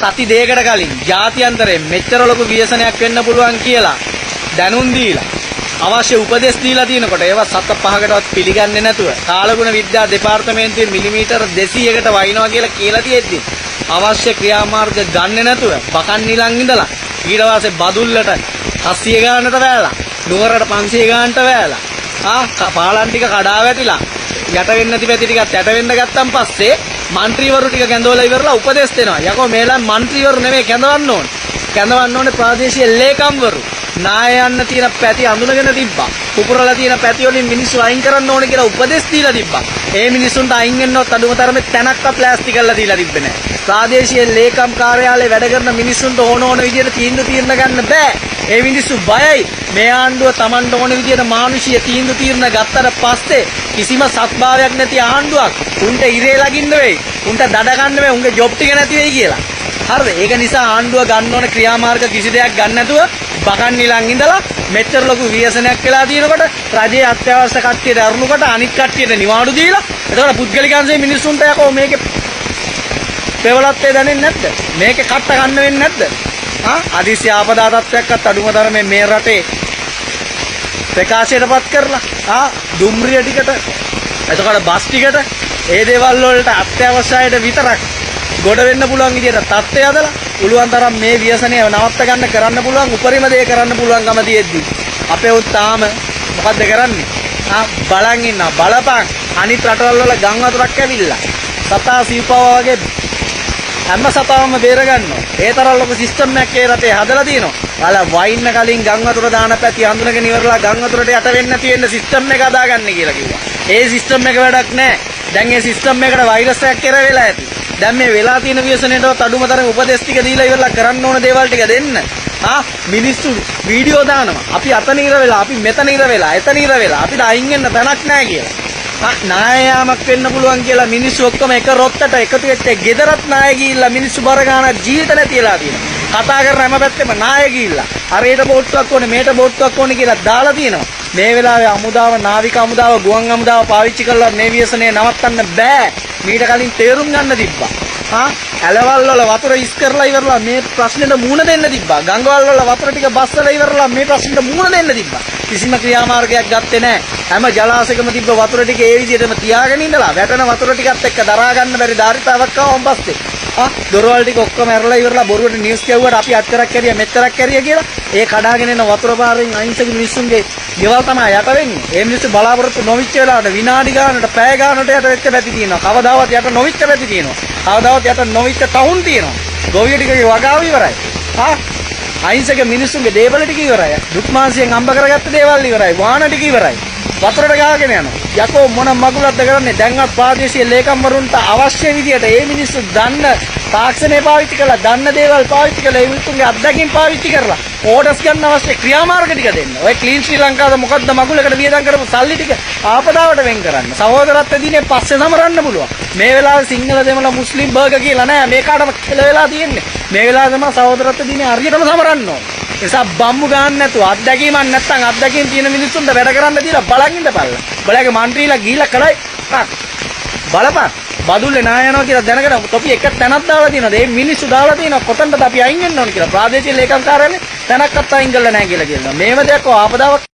සති දෙකකට කලින් ජාත්‍යන්තරයෙන් මෙච්චර ලොකු ව්‍යසනයක් වෙන්න පුළුවන් කියලා දැනුම් දීලා අවශ්‍ය උපදෙස් දීලා තිනකොට ඒවා සත පහකටවත් පිළිගන්නේ නැතුව කාලගුණ විද්‍යා දෙපාර්තමේන්තුවේ මිලිමීටර 200කට වයින්නවා කියලා තියෙද්දි අවශ්‍ය ක්‍රියාමාර්ග ගන්නෙ නැතුව බකන් නිලන් ඉඳලා ඊට පස්සේ බදුල්ලට 700 ගානකට වෑලා නුවරට 500 ගානකට වෑලා පාලම් ටික කඩා වැටිලා යට වෙන්න නැති පැති ටිකත් යට වෙන්න ගත්තන් පස්සේ മന്ത്രിවරු ටික කැඳවලා ඉවරලා උපදෙස් දෙනවා. යකෝ මේලා മന്ത്രിවරු නෙමෙයි කැඳවන්න ඕනේ. කැඳවන්න ඕනේ ප්‍රාදේශීය ලේකම්වරු. නායයන් තියෙන පැති අඳුනගෙන තිබ්බා. කුකුරලා තියෙන පැති වලින් මිනිස්සු අයින් කරන්න ඕනේ කියලා උපදෙස් දීලා තිබ්බා. ඒ මිනිස්සුන්ට අයින් වෙන්නවත් අඩුම තරමේ තැනක්වත් ප්ලාස්ටික් කරලා දීලා තිබ්බේ නැහැ. ප්‍රාදේශීය ලේකම් කාර්යාලයේ වැඩ කරන මිනිස්සුන්ට ඕන විදියට තීන්දුව ගන්න බෑ. ඒ මිනිස්සු බයයි. මේ ආණ්ඩුව Tamanට ඕන විදියට මානුෂීය තීන්දුව ගත්තට පස්සේ කිසිම සත්භාවයක් නැති ආණ්ඩුවක් උන්ට ඉරේ ලගින්න වෙයි. උන්ට දඩ ගන්න වෙයි. උන්ගේ ජොබ් ටික නැති වෙයි කියලා. හරිද? ඒක නිසා ආණ්ඩුව ගන්න ඕන ක්‍රියාමාර්ග කිසි දෙයක් ගන්න නැතුව බකන් නිලන් ඉඳලා මෙච්චර ලොකු ව්‍යසනයක් වෙලා තියෙනකොට රජයේ අත්‍යවශ්‍ය කට්ටියට අරුණුකොට අනිත් කට්ටියට නිවාඩු දීලා එතකොට පුද්ගලිකංශයේ මිනිස්සුන්ට යකෝ මේකේ පෙවලත්තේ දැනෙන්නේ නැද්ද? මේකේ කට්ට ගන්න වෙන්නේ නැද්ද? අදිසි ආපදා තත්ත්වයක්වත් අඩුම තරමේ මේ රටේ ප්‍රකාශයටපත් කරලා දුම්රිය ටිකට එතකොට බස් ටිකට ඒ දේවල් වලට අත්‍යවශ්‍යයට විතරක් ගොඩ වෙන්න පුළුවන් විදියට තත්ත්වය හදලා පුළුවන් තරම් මේ ව්‍යසනය නවත්ත ගන්න කරන්න පුළුවන් උපරිම දේ කරන්න පුළුවන්කම තියෙද්දි අපේ උත් තාම මොකද්ද කරන්නේ? බලන් ඉන්න බලපං අනිත් රටවල් වල ගම් වතුරක් ඇවිල්ලා සතා සීපාවා වගේ හැම සතාවම බේර ගන්නවා. ඒ තරම් ලොකු සිස්ටම් එකක් ඒ රටේ හදලා තියෙනවා. ඔයාලා වයින්න කලින් ගම් වතුර දාන පැති හඳුනගෙන ඉවරලා ගම් වතුරට යට වෙන්නේ නැති වෙන්න සිස්ටම් එක හදාගන්න කියලා කිව්වා. ඒ සිස්ටම් එක වැඩක් නැහැ. දැන් ඒ සිස්ටම් එකට වෛරස් එකක් කෙර වෙලා ඇති. දැන් මේ වෙලා තියෙන ව්‍යසනයටවත් අඩුම තරම් උපදෙස් ටික දීලා ඉවරලා කරන්න ඕන දේවල් ටික දෙන්න. මිනිස්සු වීඩියෝ දානවා. අපි අතන ඉර වෙලා, අපි මෙතන ඉර වෙලා, එතන ඉර වෙලා අපිට අයින් වෙන්න තැනක් නැහැ කියලා. නායයාමක් වෙන්න පුළුවන් කියලා මිනිස්සු ඔක්කොම එක රොත්තට එකතු වෙච්ච ගෙදරත් නාය ගිහිල්ලා මිනිස්සු බර ගන්න ජීවිත නැතිලා තියෙනවා. කතා කරන හැම පැත්තෙම නාය ගිහිල්ලා අරේට බෝට්ටුවක් ඕනේ මේට බෝට්ටුවක් ඕනේ කියලා දාලා තියෙනවා. මේ වෙලාවේ අමුදාව නාවික අමුදාව ගුවන් අමුදාව පාවිච්චි කළා මේ ව්‍යසනය නවත්තන්න බෑ. මීට කලින් තේරුම් ගන්න තිබ්බා. ඇලවල් වල වතුර ඉස් කරලා ඉවරලා මේ ප්‍රශ්නෙට මුහුණ දෙන්න තිබ්බා. ගංගවල් වල වතුර ටික බස්සලා ඉවරලා මේ ප්‍රශ්නෙට මුහුණ දෙන්න තිබ්බා. කිසිම ක්‍රියාමාර්ගයක් ගත්තේ නැහැ. හැම ජලාශයකම තිබ්බ වතුර ටික ඒ විදිහටම තියාගෙන ඉඳලා වැටෙන වතුර ටිකත් එක්ක දරා ගන්න බැරි ධාරිතාවක් ආවම පස්සේ දොරවල් ටික ඔක්කොම ඇරලා ඉවරලා බොරුවට නිවුස් කියවුවට අපි අච්චරක් කැරියා මෙච්චරක් කැරියා කියලා ඒ කඩාගෙන එන වතුර පාරෙන් අහිංසක මිනිස්සුන්ගේ ගෙවල් තමයි යට වෙන්නේ. ඒ මිනිස්සු බලාපොරොත්තු නොවිච්ච වෙලාවට විනාඩි ගානකට පැය ගානකට යට වෙච්ච පැති තියෙනවා. කවදාවත් යට නොවිච්ච පැති තියෙනවා. කවදාවත් යට නොවිච්ච ටවුන් තියෙනවා. ගොවිය ටිකේ වගාව ඉවරයි. අහිංසක මිනිස්සුන්ගේ දේවල් ටික ඉවරයි. දුක් මාංශයෙන් අම්බ කරගත්ත දේවල් ඉවරයි. වාහන ටික ඉවරයි. වතුරට ගාගෙන යනවා. යකෝ මොන මගුලක්ද කරන්නේ? දැන්වත් ප්‍රාදේශීය ලේකම්වරුන්ට අවශ්‍ය විදියට මේ මිනිස්සු දන්න තාක්ෂණය පාවිච්චි කරලා දන්න දේවල් පාවිච්චි කරලා මේ මිනිස්සුන්ගේ අත්දැකීම් පාවිච්චි කරලා ඕඩර්ස් ගන්න අවශ්‍ය ක්‍රියාමාර්ග ටික දෙන්න. ඔය ක්ලීන් ශ්‍රී ලංකාවද මොකද්ද මගුලකට වියදම් කරපු සල්ලි ටික ආපදාවට වෙන් කරන්න. සහෝදරත්ව දිනේ පස්සේ සමරන්න පුළුවන්. මේ වෙලාවේ සිංහල දෙමළ මුස්ලිම් බර්ග කියලා නෑ. මේකටම කෙල වෙලා තියෙන්නේ. මේ වෙලාවේ තමයි සහෝදරත්ව දිනේ හරියටම සමරන්න ඕන. නිසා බම්බු ගන්න නැතුව අත්දැකීමක් නැත්නම් අත්දැකීම් තියෙන මිනිස්සුන්ට වැඩ කරන්න දීලා බලන් ඉඳපල්ලා. බලගේ മന്ത്രിලා ගිහිල්ලා කරයි බලපන්. බදුල්ලේ නාය යනවා කියලා දැනගෙන තොපි එක තැනක් දාලා තියෙනවා. ඒ මිනිස්සු දාලා තියෙනවා කොතනද අපි අයින් වෙන්න ඕන කියලා. ප්‍රාදේශීය ලේකම් කාර්යාලේ තැනක්වත් අයින් කරලා නැහැ කියලා කියනවා. මේව දෙයක් ආපදාවක්